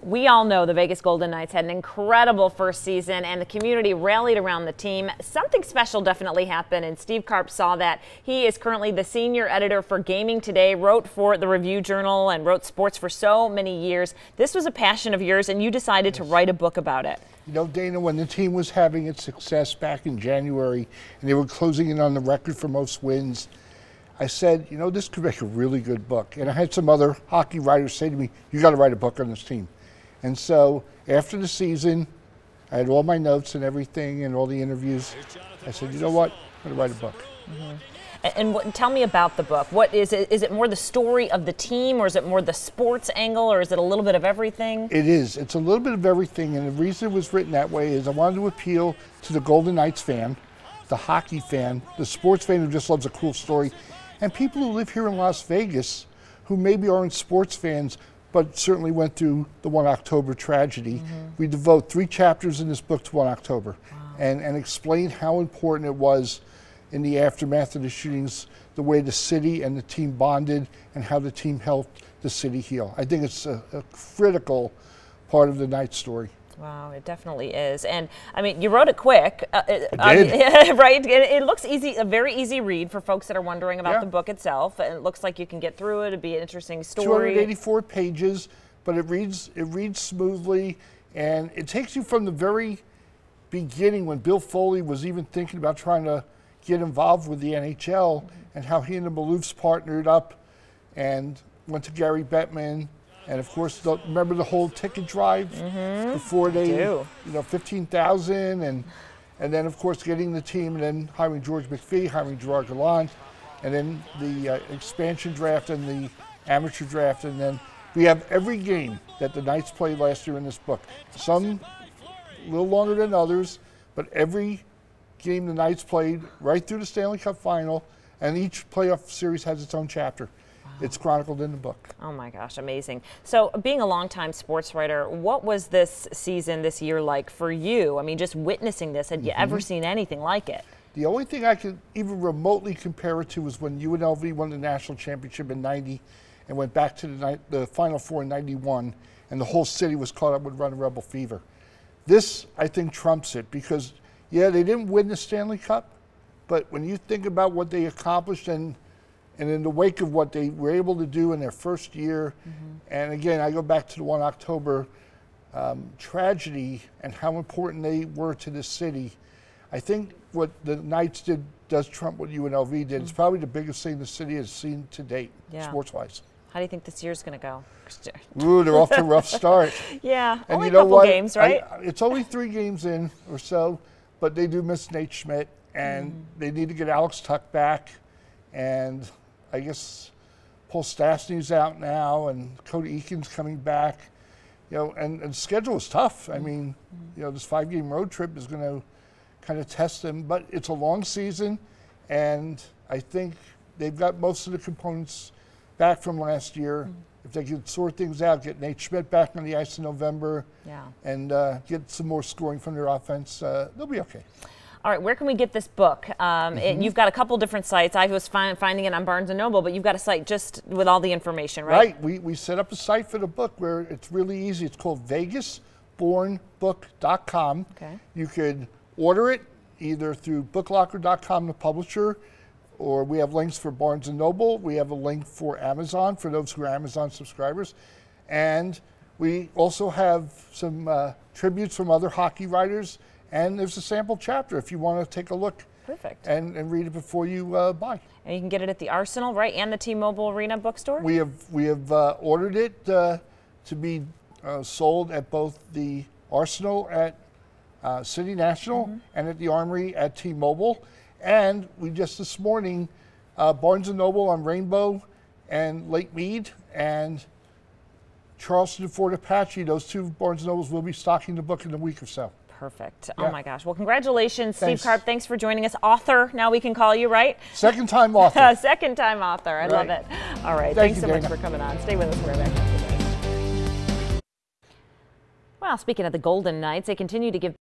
We all know the Vegas Golden Knights had an incredible first season, and the community rallied around the team. Something special definitely happened, and Steve Carp saw that. He is currently the senior editor for Gaming Today, wrote for the Review Journal, and wrote sports for so many years. This was a passion of yours, and you decided to write a book about it. You know, Dana, when the team was having its success back in January, and they were closing in on the record for most wins, I said, you know, this could make a really good book. And I had some other hockey writers say to me, you got to write a book on this team. And so after the season, I had all my notes and everything and all the interviews. I said, you know what, I'm going to write a book. And tell me about the book. What is it? Is it more the story of the team, or is it more the sports angle, or is it a little bit of everything? It is. It's a little bit of everything. And the reason it was written that way is I wanted to appeal to the Golden Knights fan, the hockey fan, the sports fan who just loves a cool story, and people who live here in Las Vegas who maybe aren't sports fans but certainly went through the 1 October tragedy. We devote 3 chapters in this book to 1 October and explain how important it was in the aftermath of the shootings, the way the city and the team bonded and how the team helped the city heal. I think it's a critical part of the Knights story. Wow, it definitely is. And I mean, you wrote it quick, I did. right? It looks easy, a very easy read for folks that are wondering about the book itself. And it looks like you can get through it. It'd be an interesting story. 284 pages, but it reads smoothly, and it takes you from the very beginning when Bill Foley was even thinking about trying to get involved with the NHL and how he and the Maloofs partnered up and went to Gary Bettman. And of course, remember the whole ticket drive before they, you know, 15,000, and then of course getting the team, and then hiring George McPhee, hiring Gerard Gallant, and then the expansion draft and the amateur draft, and then we have every game that the Knights played last year in this book. Some a little longer than others, but every game the Knights played right through the Stanley Cup final, and each playoff series has its own chapter. It's chronicled in the book. Oh my gosh, amazing. So being a longtime sports writer, what was this season, this year like for you? I mean, just witnessing this, had you ever seen anything like it? The only thing I could even remotely compare it to was when UNLV won the national championship in '90 and went back to the Final Four in '91, and the whole city was caught up with Run Rebel fever. This, I think, trumps it because, yeah, they didn't win the Stanley Cup, but when you think about what they accomplished and in the wake of what they were able to do in their first year, and again, I go back to the 1 October tragedy and how important they were to this city. I think what the Knights did does trump what UNLV did. It's probably the biggest thing the city has seen to date, sports-wise. How do you think this year's going to go? Ooh, they're off to a rough start. Yeah, and only you know a couple what? games, right? It's only 3 games in or so, but they do miss Nate Schmidt, and they need to get Alex Tuck back, and I guess Paul Stastny's out now, and Cody Eakins coming back. You know, and the schedule is tough. I mean, you know, this 5-game road trip is going to kind of test them, but it's a long season, and I think they've got most of the components back from last year. If they could sort things out, get Nate Schmidt back on the ice in November, and get some more scoring from their offense, they'll be okay. All right, where can we get this book? You've got a couple different sites. I was finding it on Barnes & Noble, but you've got a site just with all the information, right? Right. We set up a site for the book where it's really easy. It's called VegasBornBook.com. Okay. You could order it either through BookLocker.com, the publisher, or we have links for Barnes & Noble. We have a link for Amazon for those who are Amazon subscribers. And we also have some tributes from other hockey writers. And there's a sample chapter if you want to take a look. Perfect. And read it before you buy. And you can get it at the Arsenal, right, and the T-Mobile Arena bookstore? We have ordered it to be sold at both the Arsenal at City National and at the Armory at T-Mobile. And we just this morning, Barnes & Noble on Rainbow and Lake Mead and Charleston and Fort Apache, those 2 Barnes & Nobles will be stocking the book in a week or so. Perfect. Oh my gosh. Well, congratulations, Steve Carp. Thanks for joining us. Author, now we can call you, right? Second time author. Second time author. I love it. All right. Thanks so much for coming on. Stay with us. We're right back. Well, speaking of the Golden Knights, they continue to give